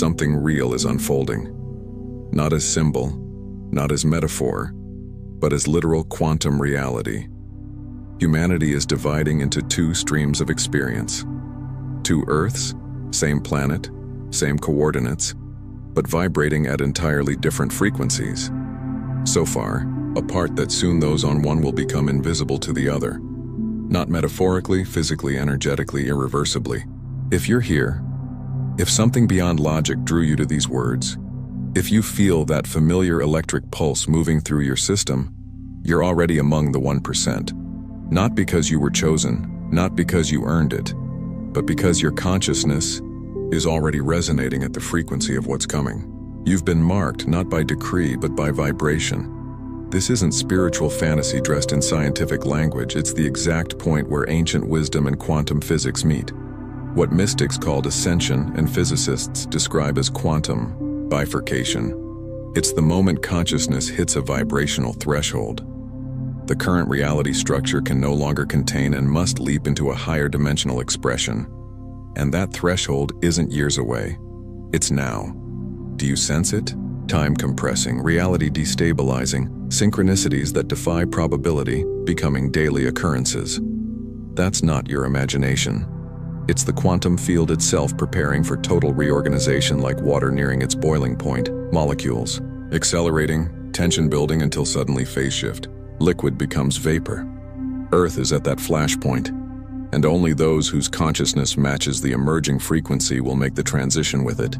something real is unfolding. Not as symbol, not as metaphor, but as literal quantum reality. Humanity is dividing into two streams of experience. Two Earths, same planet, same coordinates, but vibrating at entirely different frequencies. So far, apart that soon those on one will become invisible to the other. Not metaphorically, physically, energetically, irreversibly. If you're here, if something beyond logic drew you to these words, if you feel that familiar electric pulse moving through your system, you're already among the 1%. Not because you were chosen, not because you earned it, but because your consciousness is already resonating at the frequency of what's coming. You've been marked not by decree but by vibration. This isn't spiritual fantasy dressed in scientific language, it's the exact point where ancient wisdom and quantum physics meet. What mystics called ascension and physicists describe as quantum bifurcation. It's the moment consciousness hits a vibrational threshold. The current reality structure can no longer contain and must leap into a higher dimensional expression. And that threshold isn't years away. It's now. Do you sense it? Time compressing, reality destabilizing, synchronicities that defy probability becoming daily occurrences. That's not your imagination. It's the quantum field itself preparing for total reorganization, like water nearing its boiling point. Molecules accelerating, tension building until suddenly phase shift. Liquid becomes vapor. Earth is at that flashpoint, and only those whose consciousness matches the emerging frequency will make the transition with it.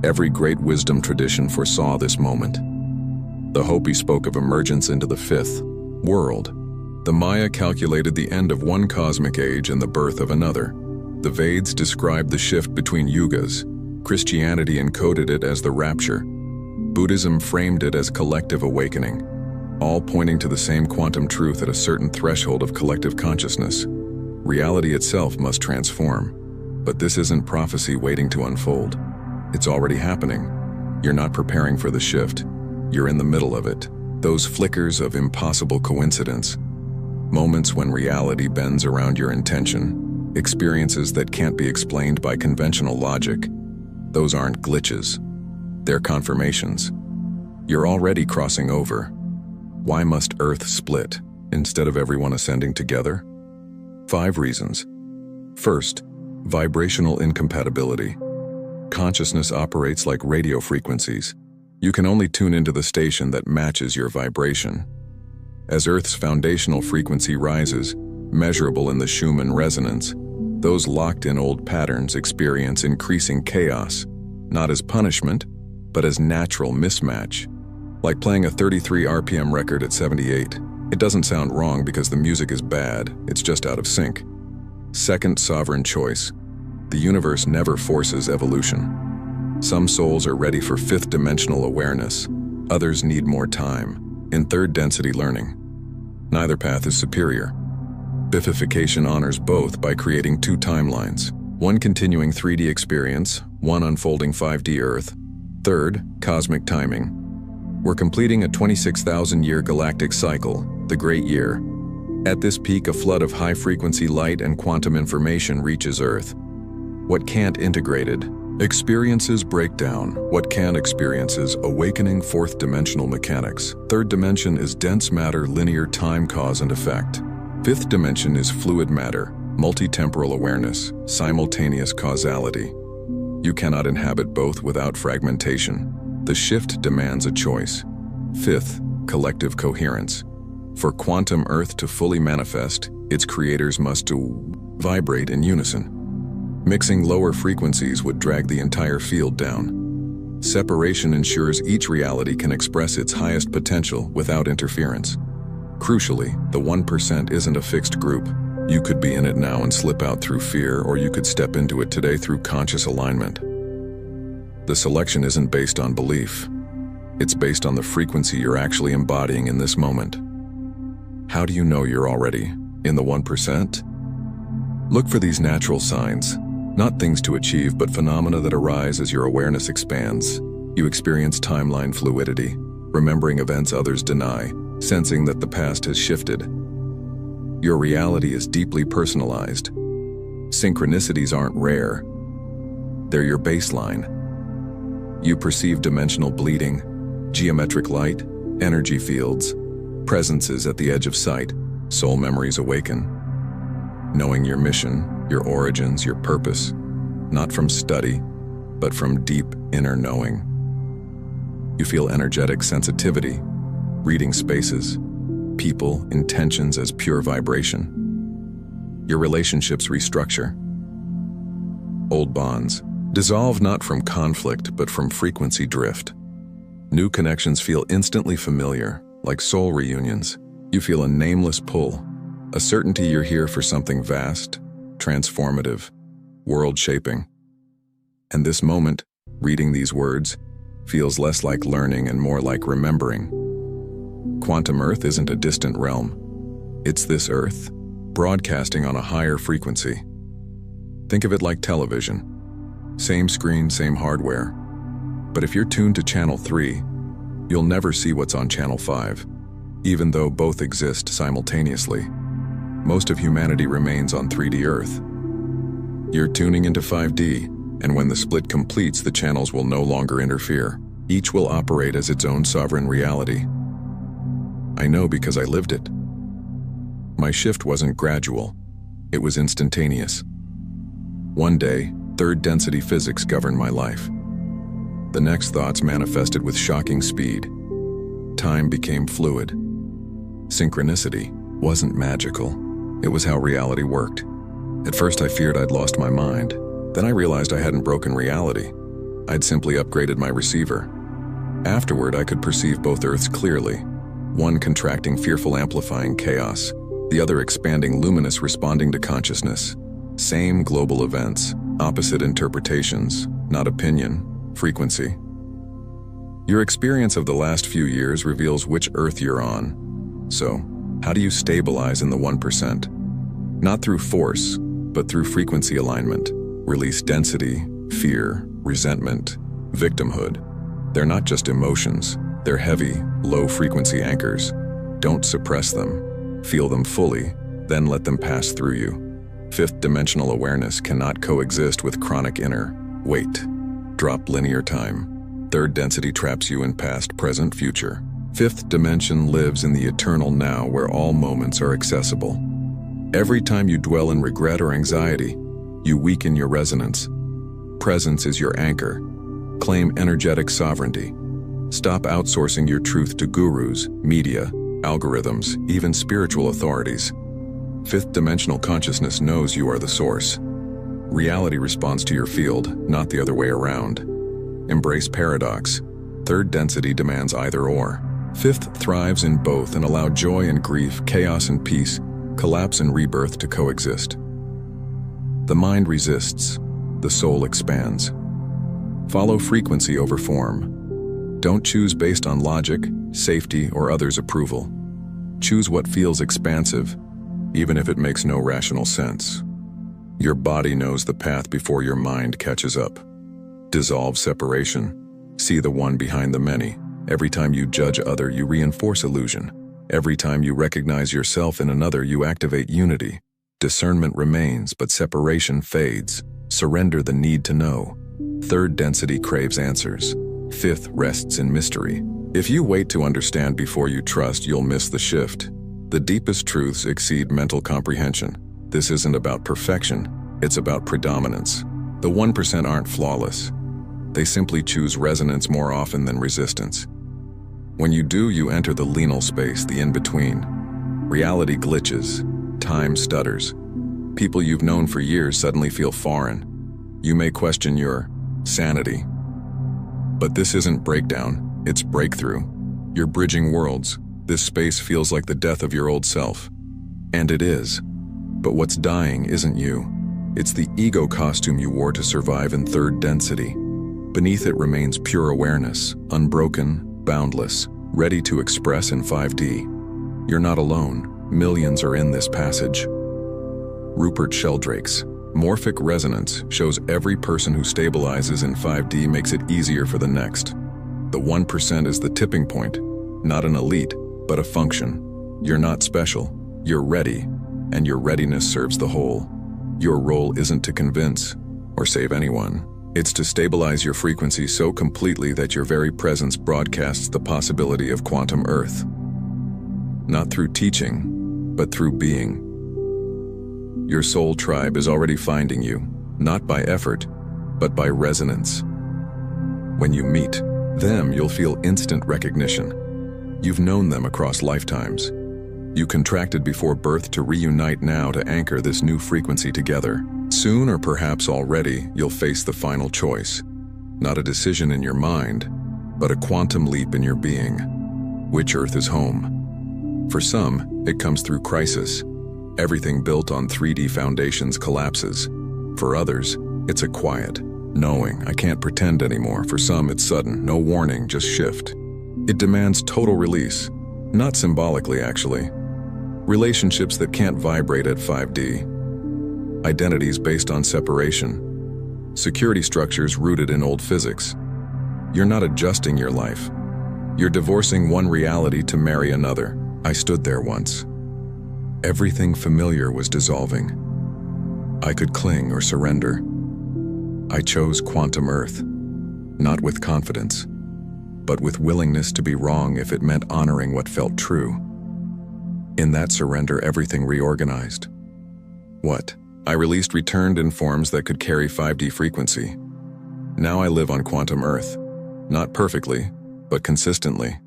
Every great wisdom tradition foresaw this moment. The Hopi spoke of emergence into the fifth world. The Maya calculated the end of one cosmic age and the birth of another. The Vedas described the shift between yugas. Christianity encoded it as the rapture. Buddhism framed it as collective awakening, all pointing to the same quantum truth at a certain threshold of collective consciousness. Reality itself must transform. But this isn't prophecy waiting to unfold. It's already happening. You're not preparing for the shift. You're in the middle of it. Those flickers of impossible coincidence. Moments when reality bends around your intention. Experiences that can't be explained by conventional logic. Those aren't glitches. They're confirmations. You're already crossing over. Why must Earth split instead of everyone ascending together? 5 reasons. First, vibrational incompatibility. Consciousness operates like radio frequencies. You can only tune into the station that matches your vibration. As Earth's foundational frequency rises, measurable in the Schumann resonance, those locked-in old patterns experience increasing chaos, not as punishment, but as natural mismatch. Like playing a 33 RPM record at 78. It doesn't sound wrong because the music is bad, it's just out of sync. Second, sovereign choice. The universe never forces evolution. Some souls are ready for fifth-dimensional awareness. Others need more time, in third-density learning. Neither path is superior. Bifurcation honors both by creating 2 timelines. One continuing 3D experience, one unfolding 5D Earth. Third, cosmic timing. We're completing a 26,000-year galactic cycle, the Great Year. At this peak, a flood of high-frequency light and quantum information reaches Earth. What can't integrated? Experiences break down. What can experiences? Awakening fourth-dimensional mechanics. Third dimension is dense matter, linear time, cause and effect. Fifth dimension is fluid matter, multi-temporal awareness, simultaneous causality. You cannot inhabit both without fragmentation. The shift demands a choice. Fifth, collective coherence. For quantum Earth to fully manifest, its creators must vibrate in unison. Mixing lower frequencies would drag the entire field down. Separation ensures each reality can express its highest potential without interference. Crucially, the 1% isn't a fixed group. You could be in it now and slip out through fear, or you could step into it today through conscious alignment. The selection isn't based on belief. It's based on the frequency you're actually embodying in this moment. How do you know you're already in the 1%? Look for these natural signs, not things to achieve, but phenomena that arise as your awareness expands. You experience timeline fluidity, remembering events others deny, sensing that the past has shifted. Your reality is deeply personalized. Synchronicities aren't rare. They're your baseline. You perceive dimensional bleeding, geometric light, energy fields, presences at the edge of sight, soul memories awaken. Knowing your mission, your origins, your purpose, not from study, but from deep inner knowing. You feel energetic sensitivity, reading spaces, people, intentions as pure vibration. Your relationships restructure. Old bonds dissolve not from conflict, but from frequency drift. New connections feel instantly familiar, like soul reunions. You feel a nameless pull, a certainty you're here for something vast, transformative, world-shaping. And this moment, reading these words, feels less like learning and more like remembering. Quantum Earth isn't a distant realm. It's this Earth, broadcasting on a higher frequency. Think of it like television. Same screen, same hardware. But if you're tuned to channel 3, you'll never see what's on channel 5, even though both exist simultaneously. Most of humanity remains on 3D Earth. You're tuning into 5D, and when the split completes, the channels will no longer interfere. Each will operate as its own sovereign reality. I know because I lived it. My shift wasn't gradual, it was instantaneous. One day, third density physics governed my life. The next thoughts manifested with shocking speed. Time became fluid. Synchronicity wasn't magical, it was how reality worked. At first I feared I'd lost my mind. Then I realized I hadn't broken reality. I'd simply upgraded my receiver. Afterward, I could perceive both Earths clearly, one contracting fearful amplifying chaos, the other expanding luminous responding to consciousness. Same global events, opposite interpretations, not opinion, frequency. Your experience of the last few years reveals which Earth you're on. So, how do you stabilize in the 1%? Not through force, but through frequency alignment. Release density, fear, resentment, victimhood. They're not just emotions, they're heavy, low-frequency anchors. Don't suppress them. Feel them fully, then let them pass through you. Fifth dimensional awareness cannot coexist with chronic inner. Wait. Drop linear time. Third density traps you in past, present, future. Fifth dimension lives in the eternal now where all moments are accessible. Every time you dwell in regret or anxiety, you weaken your resonance. Presence is your anchor. Claim energetic sovereignty. Stop outsourcing your truth to gurus, media, algorithms, even spiritual authorities. Fifth dimensional consciousness knows you are the source. Reality responds to your field, not the other way around. Embrace paradox. Third density demands either or. Fifth thrives in both and allow joy and grief, chaos and peace, collapse and rebirth to coexist. The mind resists, the soul expands. Follow frequency over form. Don't choose based on logic, safety, or others' approval. Choose what feels expansive, even if it makes no rational sense. Your body knows the path before your mind catches up. Dissolve separation. See the one behind the many. Every time you judge other, you reinforce illusion. Every time you recognize yourself in another, you activate unity. Discernment remains, but separation fades. Surrender the need to know. Third density craves answers. Fifth rests in mystery. If you wait to understand before you trust, you'll miss the shift. The deepest truths exceed mental comprehension. This isn't about perfection, it's about predominance. The 1% aren't flawless. They simply choose resonance more often than resistance. When you do, you enter the liminal space, the in-between. Reality glitches. Time stutters. People you've known for years suddenly feel foreign. You may question your sanity. But this isn't breakdown, it's breakthrough. You're bridging worlds. This space feels like the death of your old self. And it is. But what's dying isn't you. It's the ego costume you wore to survive in third density. Beneath it remains pure awareness, unbroken, boundless, ready to express in 5D. You're not alone. Millions are in this passage. Rupert Sheldrake's morphic resonance shows every person who stabilizes in 5D makes it easier for the next. The 1% is the tipping point, not an elite, but a function. You're not special, you're ready, and your readiness serves the whole. Your role isn't to convince or save anyone. It's to stabilize your frequency so completely that your very presence broadcasts the possibility of quantum Earth. Not through teaching, but through being. Your soul tribe is already finding you, not by effort, but by resonance. When you meet them, you'll feel instant recognition. You've known them across lifetimes. You contracted before birth to reunite now to anchor this new frequency together. Soon, or perhaps already, you'll face the final choice. Not a decision in your mind, but a quantum leap in your being. Which Earth is home? For some, it comes through crisis. Everything built on 3D foundations collapses. For others, it's a quiet, knowing, I can't pretend anymore. For some, it's sudden, no warning, just shift. It demands total release. Not symbolically, actually. Relationships that can't vibrate at 5D. Identities based on separation. Security structures rooted in old physics. You're not adjusting your life. You're divorcing one reality to marry another. I stood there once. Everything familiar was dissolving. I could cling or surrender. I chose quantum Earth, not with confidence, but with willingness to be wrong if it meant honoring what felt true. In that surrender, everything reorganized. What I released returned in forms that could carry 5D frequency. Now I live on quantum Earth, not perfectly, but consistently.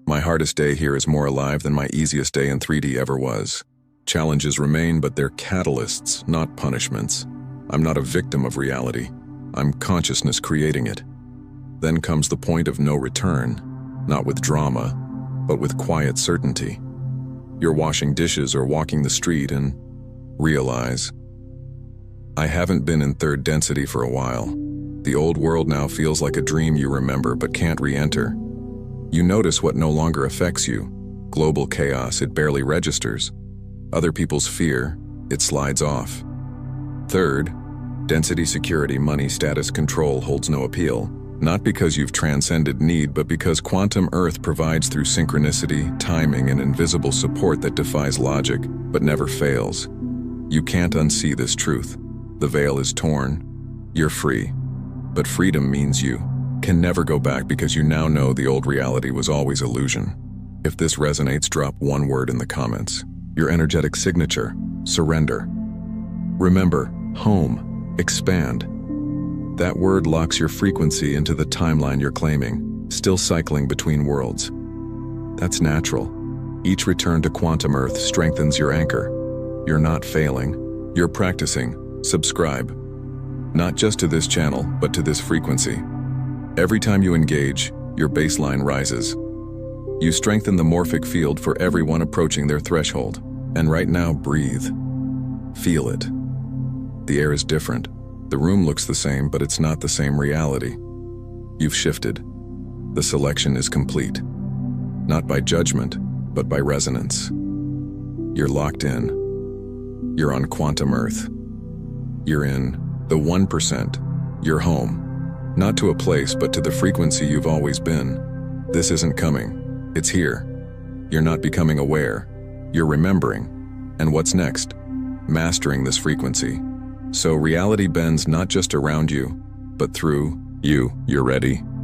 My hardest day here is more alive than my easiest day in 3D ever was. Challenges remain, but they're catalysts, not punishments. I'm not a victim of reality. I'm consciousness creating it. Then comes the point of no return, not with drama, but with quiet certainty. You're washing dishes or walking the street and realize, I haven't been in third density for a while. The old world now feels like a dream you remember but can't re-enter. You notice what no longer affects you. Global chaos, it barely registers. Other people's fear, it slides off. Third, density, security, money, status, control holds no appeal. Not because you've transcended need, but because quantum Earth provides through synchronicity, timing, and invisible support that defies logic, but never fails. You can't unsee this truth. The veil is torn. You're free. But freedom means you can never go back because you now know the old reality was always illusion. If this resonates, drop one word in the comments. Your energetic signature, surrender. Remember, home, expand. That word locks your frequency into the timeline you're claiming, still cycling between worlds. That's natural. Each return to quantum Earth strengthens your anchor. You're not failing. You're practicing. Subscribe. Not just to this channel, but to this frequency. Every time you engage, your baseline rises. You strengthen the morphic field for everyone approaching their threshold. And right now, breathe. Feel it. The air is different. The room looks the same, but it's not the same reality. You've shifted. The selection is complete. Not by judgment, but by resonance. You're locked in. You're on quantum Earth. You're in the 1%. You're home. Not to a place, but to the frequency you've always been. This isn't coming. It's here. You're not becoming aware. You're remembering. And what's next? Mastering this frequency. So reality bends not just around you, but through you. You're ready.